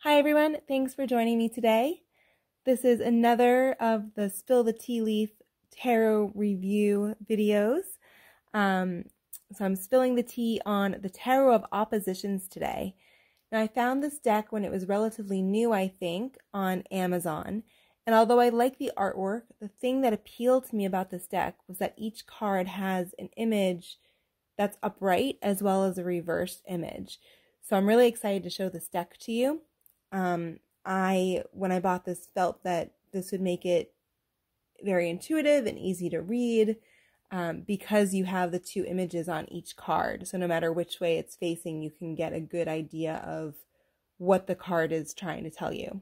Hi everyone, thanks for joining me today. This is another of the Spill the Tea Leaf Tarot review videos. So I'm spilling the tea on the Tarot of Oppositions today. Now I found this deck when it was relatively new, I think, on Amazon. And although I like the artwork, the thing that appealed to me about this deck was that each card has an image that's upright as well as a reversed image. So I'm really excited to show this deck to you. When I bought this, felt that this would make it very intuitive and easy to read because you have the two images on each card. So no matter which way it's facing, you can get a good idea of what the card is trying to tell you.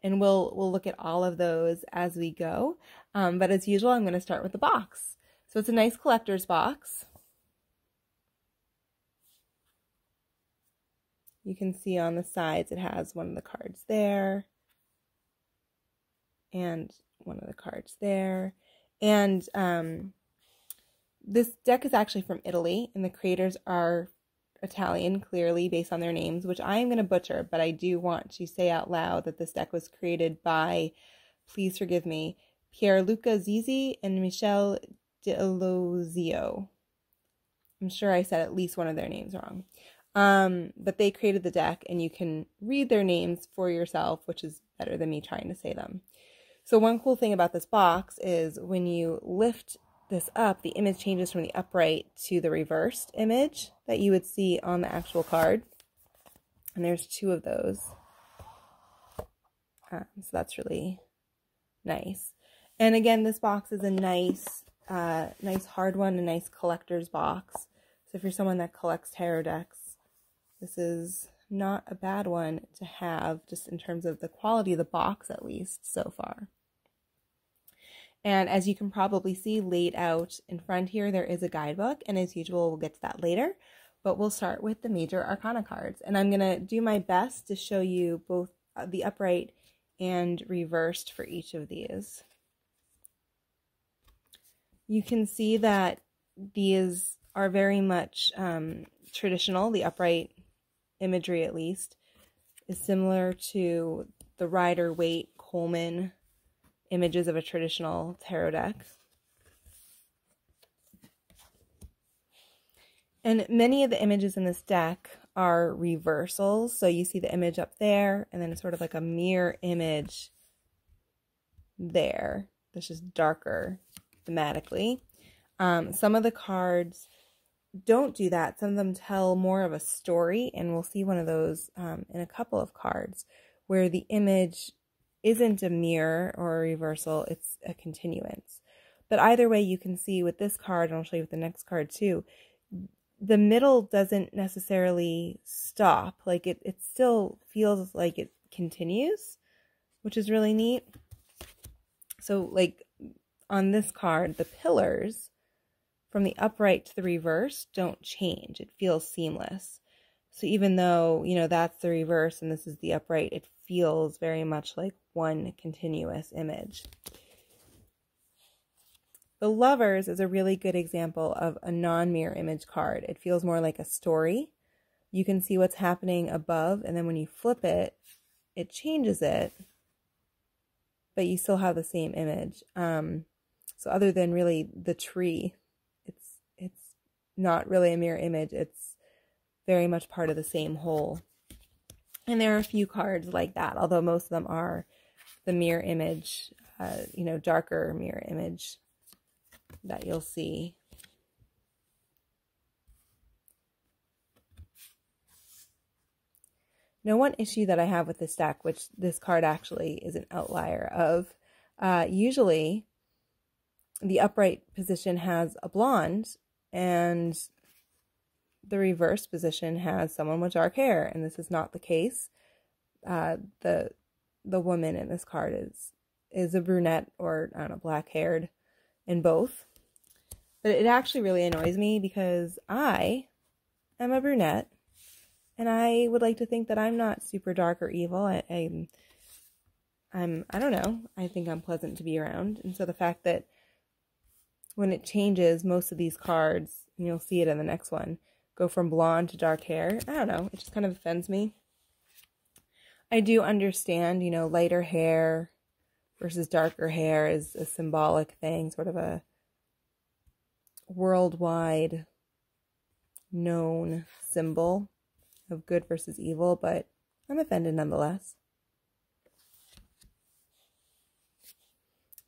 And we'll look at all of those as we go. But as usual, I'm going to start with the box. So it's a nice collector's box. You can see on the sides it has one of the cards there and one of the cards there. And this deck is actually from Italy, and the creators are Italian, clearly, based on their names, which I am going to butcher, but I do want to say out loud that this deck was created by, please forgive me, Pierluca Zizzi and Michele. I'm sure I said at least one of their names wrong. But they created the deck, and you can read their names for yourself, which is better than me trying to say them. So one cool thing about this box is when you lift this up, the image changes from the upright to the reversed image that you would see on the actual card. And there's two of those. So that's really nice. And again, this box is a nice hard one, a nice collector's box. So if you're someone that collects tarot decks, this is not a bad one to have, just in terms of the quality of the box, at least, so far. And as you can probably see laid out in front here, there is a guidebook, and as usual, we'll get to that later. But we'll start with the major arcana cards. And I'm going to do my best to show you both the upright and reversed for each of these. You can see that these are very much traditional. The upright imagery, at least, is similar to the Rider-Waite Coleman images of a traditional tarot deck. And many of the images in this deck are reversals. So you see the image up there, and then it's sort of like a mirror image there. That's just darker thematically. Some of the cards don't do that. Some of them tell more of a story, and we'll see one of those in a couple of cards where the image isn't a mirror or a reversal, it's a continuance. But either way, you can see with this card, and I'll show you with the next card too, the middle doesn't necessarily stop. Like it still feels like it continues, which is really neat. So like on this card, the pillars from the upright to the reverse don't change. It feels seamless. So even though, you know, that's the reverse and this is the upright, it feels very much like one continuous image. The Lovers is a really good example of a non-mirror image card. It feels more like a story. You can see what's happening above, and then when you flip it, it changes it, but you still have the same image. So other than really the tree, it's not really a mirror image. It's very much part of the same whole. And there are a few cards like that, although most of them are the mirror image, you know, darker mirror image that you'll see. Now, one issue that I have with this deck, which this card actually is an outlier of, usually the upright position has a blonde and the reverse position has someone with dark hair, and this is not the case. The woman in this card is a brunette, or I don't know, black-haired in both. But it actually really annoys me because I am a brunette, and I would like to think that I'm not super dark or evil. I don't know. I think I'm pleasant to be around, and so the fact that when it changes, most of these cards, and you'll see it in the next one, go from blonde to dark hair. I don't know. It just kind of offends me. I do understand, you know, lighter hair versus darker hair is a symbolic thing, sort of a worldwide known symbol of good versus evil, but I'm offended nonetheless.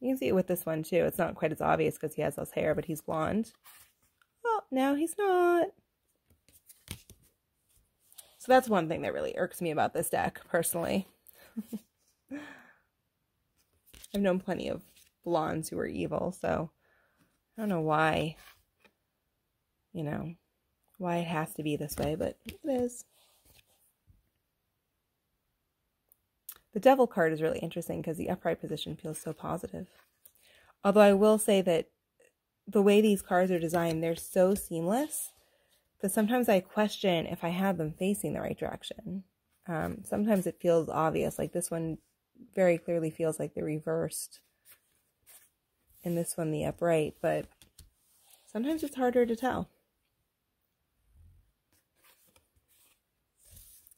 You can see it with this one too. It's not quite as obvious because he has less hair, but he's blonde. Oh, now he's not. So that's one thing that really irks me about this deck, personally. I've known plenty of blondes who are evil, so I don't know why, you know, why it has to be this way, but it is. The Devil card is really interesting because the upright position feels so positive. Although I will say that the way these cards are designed, they're so seamless that sometimes I question if I have them facing the right direction. Sometimes it feels obvious, like this one very clearly feels like they're reversed, and this one the upright, but sometimes it's harder to tell.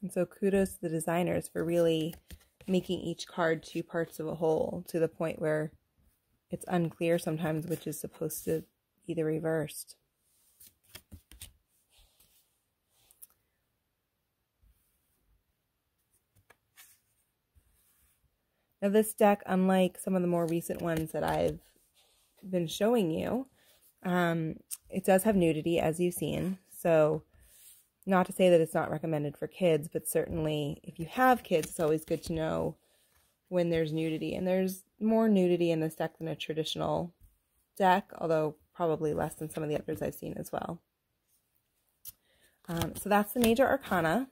And so kudos to the designers for really making each card two parts of a whole, to the point where it's unclear sometimes which is supposed to be the reversed. Now this deck, unlike some of the more recent ones that I've been showing you, it does have nudity, as you've seen. So not to say that it's not recommended for kids, but certainly if you have kids, it's always good to know when there's nudity. And there's more nudity in this deck than a traditional deck, although probably less than some of the others I've seen as well. So that's the major arcana.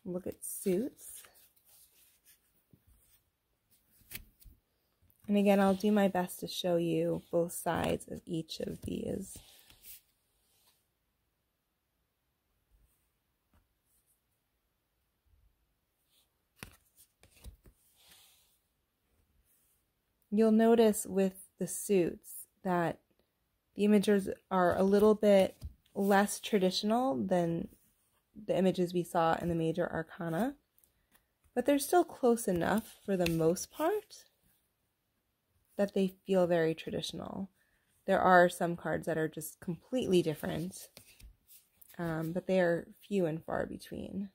Look at suits. And again, I'll do my best to show you both sides of each of these. You'll notice with the suits that the images are a little bit less traditional than the images we saw in the major arcana, but they're still close enough for the most part that they feel very traditional. There are some cards that are just completely different, but they are few and far between.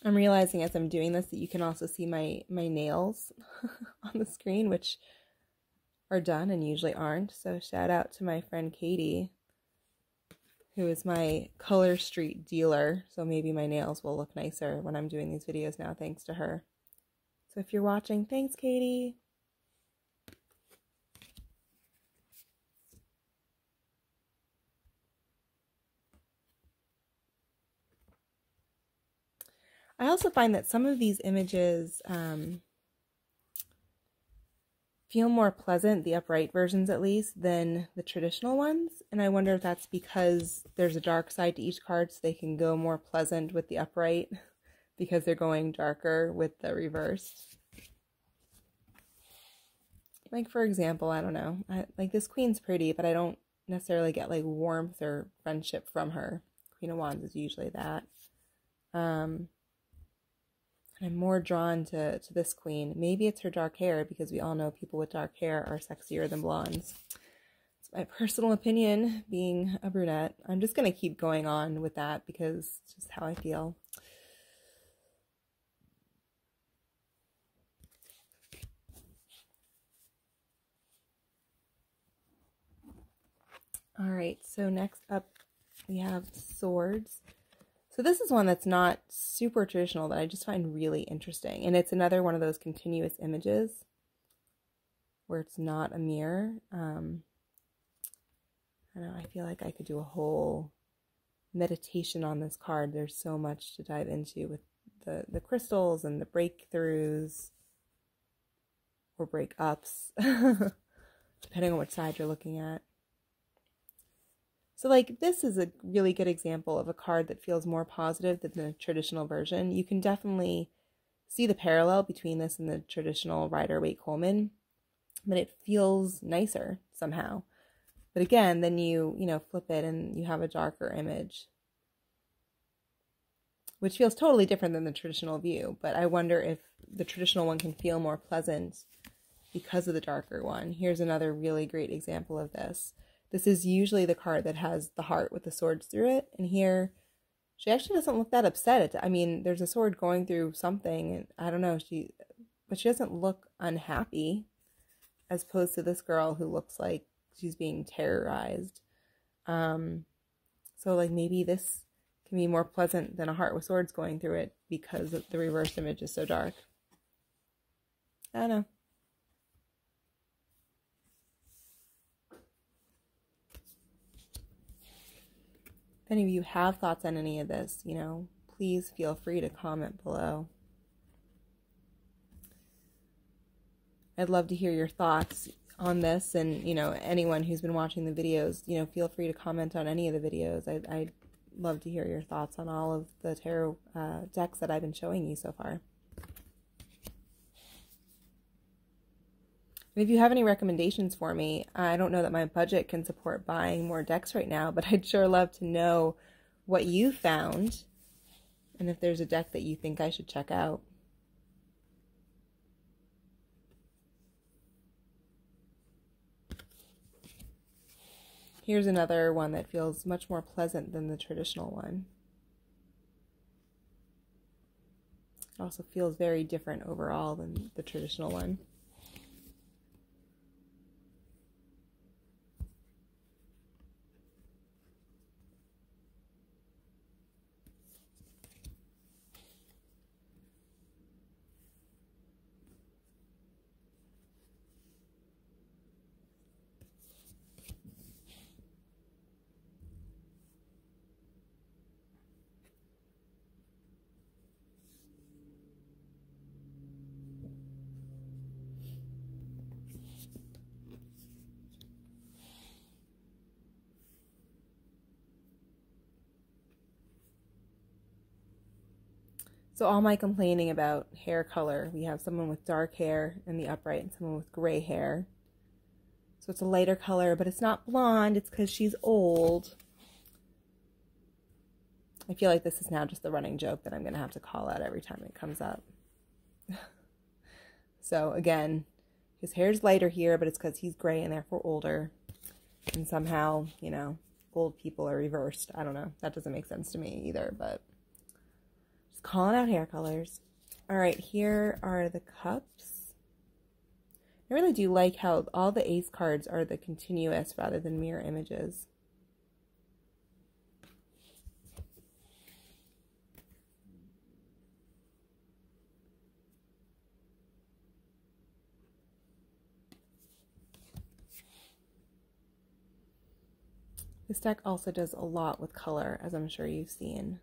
I'm realizing as I'm doing this that you can also see my nails on the screen, which are done and usually aren't. So shout out to my friend Katie, who is my Color Street dealer. So maybe my nails will look nicer when I'm doing these videos now, thanks to her. So if you're watching, thanks, Katie. I also find that some of these images feel more pleasant, the upright versions at least, than the traditional ones. And I wonder if that's because there's a dark side to each card, so they can go more pleasant with the upright because they're going darker with the reversed. Like, for example, I don't know, like this queen's pretty, but I don't necessarily get like warmth or friendship from her. Queen of Wands is usually that. I'm more drawn to this queen. Maybe it's her dark hair, because we all know people with dark hair are sexier than blondes. It's my personal opinion, being a brunette. I'm just going to keep going on with that because it's just how I feel. All right, so next up we have swords. So this is one that's not super traditional that I just find really interesting. And it's another one of those continuous images where it's not a mirror. I don't know, I feel like I could do a whole meditation on this card. There's so much to dive into with the crystals and the breakthroughs or breakups, depending on which side you're looking at. So like this is a really good example of a card that feels more positive than the traditional version. You can definitely see the parallel between this and the traditional Rider-Waite-Coleman, but it feels nicer somehow. But again, then you flip it and you have a darker image, which feels totally different than the traditional view. But I wonder if the traditional one can feel more pleasant because of the darker one. Here's another really great example of this. This is usually the card that has the heart with the swords through it. And here, she actually doesn't look that upset. I mean, there's a sword going through something. And I don't know, but she doesn't look unhappy, as opposed to this girl who looks like she's being terrorized. So like maybe this can be more pleasant than a heart with swords going through it because the reverse image is so dark. I don't know. If any of you have thoughts on any of this, please feel free to comment below. I'd love to hear your thoughts on this, and anyone who's been watching the videos, feel free to comment on any of the videos. I'd love to hear your thoughts on all of the tarot decks that I've been showing you so far. And if you have any recommendations for me, I don't know that my budget can support buying more decks right now, but I'd sure love to know what you found and if there's a deck that you think I should check out. Here's another one that feels much more pleasant than the traditional one. It also feels very different overall than the traditional one. So all my complaining about hair color, we have someone with dark hair in the upright and someone with gray hair. So it's a lighter color, but it's not blonde. It's because she's old. I feel like this is now just the running joke that I'm going to have to call out every time it comes up. So again, his hair's lighter here, but it's because he's gray and therefore older. And somehow, old people are reversed. I don't know. That doesn't make sense to me either, but just calling out hair colors. All right, here are the cups. I really do like how all the ace cards are the continuous rather than mirror images. This deck also does a lot with color, as I'm sure you've seen.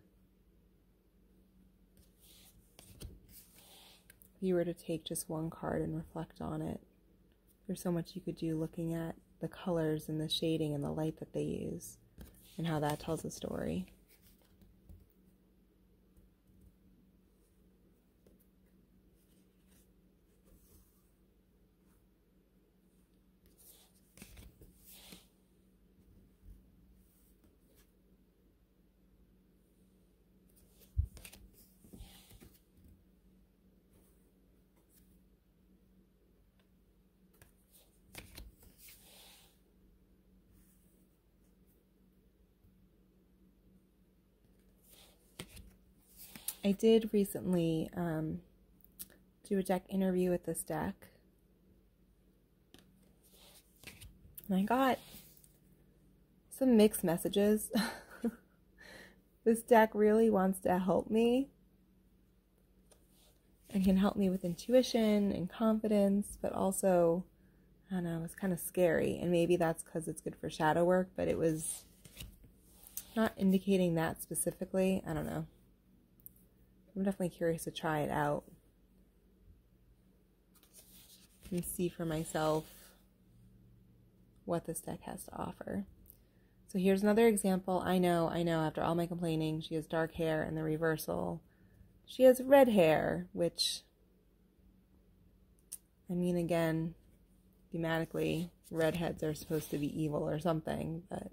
If you were to take just one card and reflect on it, there's so much you could do looking at the colors and the shading and the light that they use and how that tells a story. I did recently do a deck interview with this deck, and I got some mixed messages. This deck really wants to help me and can help me with intuition and confidence, but also, I don't know, it's kind of scary, and maybe that's because it's good for shadow work, but it was not indicating that specifically. I don't know. I'm definitely curious to try it out and see for myself what this deck has to offer. So here's another example. I know, after all my complaining, she has dark hair, and the reversal, she has red hair, which, I mean, again, thematically, redheads are supposed to be evil or something, but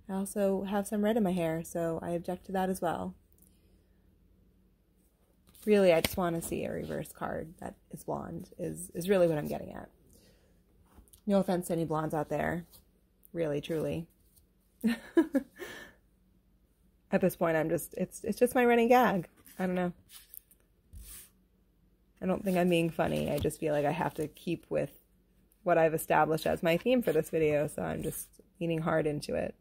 I also have some red in my hair, so I object to that as well. Really, I just want to see a reverse card that is blonde, is really what I'm getting at. No offense to any blondes out there. Really, truly. At this point, it's just my running gag. I don't know. I don't think I'm being funny. I just feel like I have to keep with what I've established as my theme for this video, so I'm just leaning hard into it.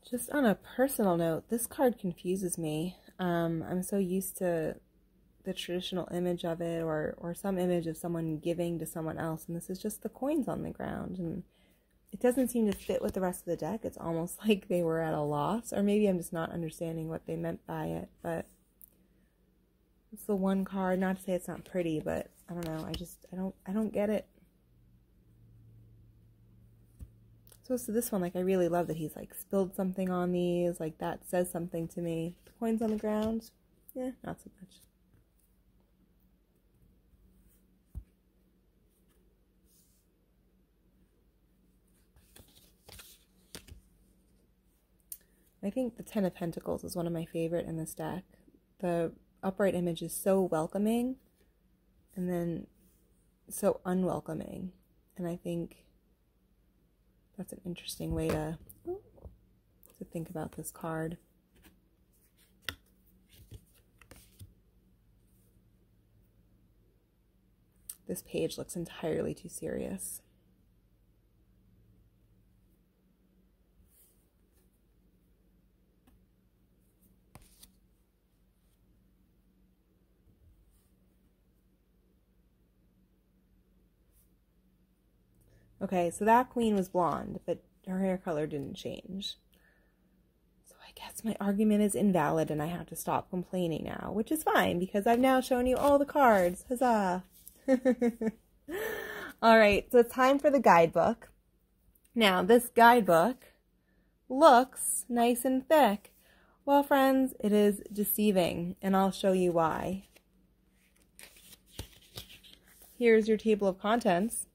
Just on a personal note, this card confuses me. I'm so used to the traditional image of it, or some image of someone giving to someone else, and this is just the coins on the ground, and it doesn't seem to fit with the rest of the deck. It's almost like they were at a loss, or maybe I'm just not understanding what they meant by it, but it's the one card. Not to say it's not pretty, but I don't know, I don't get it. So this one, like, I really love that he's, like, spilled something on these. Like, that says something to me. The coins on the ground, yeah, not so much. I think the Ten of Pentacles is one of my favorite in this deck. The upright image is so welcoming, and then so unwelcoming. And I think that's an interesting way to think about this card. This page looks entirely too serious. Okay, so that queen was blonde, but her hair color didn't change. So I guess my argument is invalid and I have to stop complaining now, which is fine because I've now shown you all the cards. Huzzah! All right, so it's time for the guidebook. Now, this guidebook looks nice and thick. Well, friends, it is deceiving, and I'll show you why. Here's your table of contents.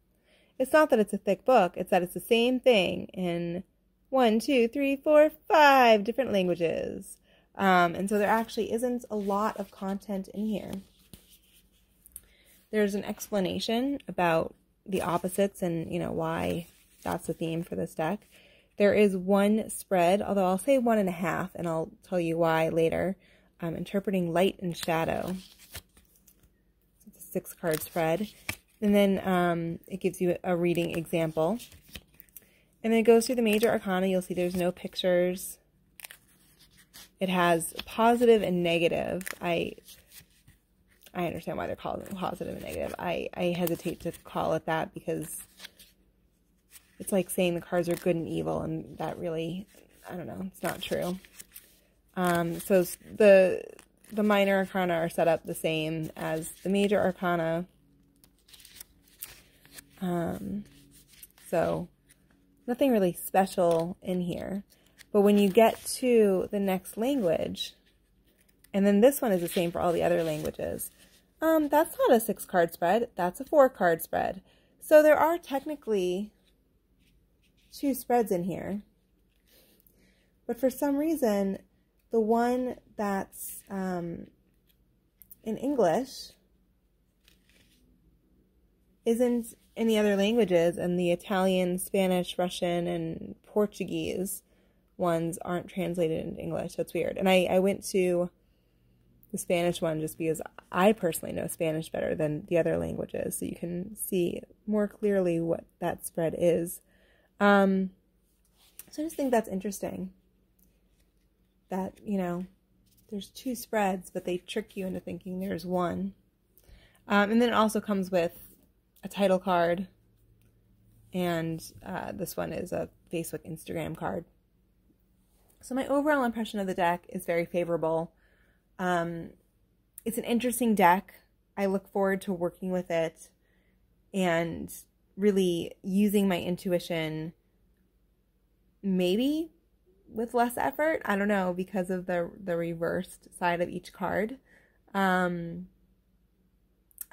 It's not that it's a thick book, it's that it's the same thing in 1, 2, 3, 4, 5 different languages. And so there actually isn't a lot of content in here. There's an explanation about the opposites and, you know, why that's the theme for this deck. There is one spread, although I'll say 1.5, and I'll tell you why later. Interpreting light and shadow. It's a 6-card spread. And then it gives you a reading example. And then it goes through the major arcana. You'll see there's no pictures. It has positive and negative. I understand why they're called positive and negative. I hesitate to call it that because it's like saying the cards are good and evil, and that really, I don't know, it's not true. So the minor arcana are set up the same as the major arcana. So nothing really special in here. But when you get to the next language, and then this one is the same for all the other languages, that's not a 6-card spread, that's a 4-card spread. So there are technically 2 spreads in here. But for some reason, the one that's in English isn't in the other languages, and the Italian, Spanish, Russian, and Portuguese ones aren't translated into English. So it's weird. And I went to the Spanish one just because I personally know Spanish better than the other languages, so you can see more clearly what that spread is. So I just think that's interesting. that, you know, there's 2 spreads, but they trick you into thinking there's 1. And then it also comes with a title card, and this one is a Facebook, Instagram card. So my overall impression of the deck is very favorable. It's an interesting deck. I look forward to working with it and really using my intuition, maybe with less effort. I don't know, because of the reversed side of each card.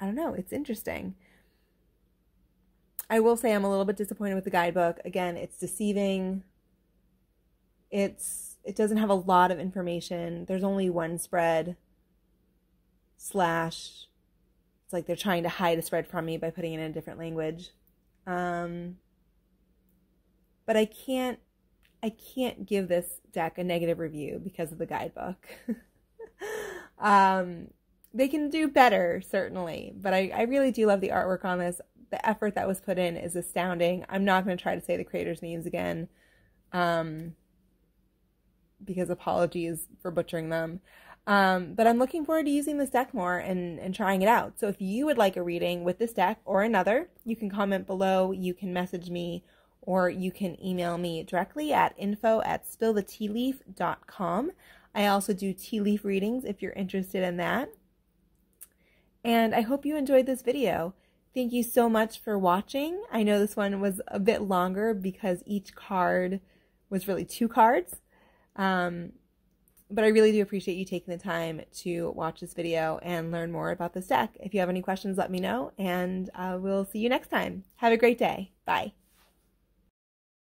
I don't know. It's interesting. I will say I'm a little bit disappointed with the guidebook. Again, it's deceiving. It doesn't have a lot of information. There's only 1 spread. It's like they're trying to hide a spread from me by putting it in a different language. But I can't give this deck a negative review because of the guidebook. They can do better, certainly, but I really do love the artwork on this. The effort that was put in is astounding. I'm not going to try to say the creators' names again, because apologies for butchering them. But I'm looking forward to using this deck more and trying it out. So if you would like a reading with this deck or another, you can comment below, you can message me, or you can email me directly at info@spillthetealeaf.com. I also do tea leaf readings if you're interested in that. And I hope you enjoyed this video. Thank you so much for watching. I know this one was a bit longer because each card was really 2 cards. But I really do appreciate you taking the time to watch this video and learn more about this deck. If you have any questions, let me know, and we'll see you next time. Have a great day. Bye.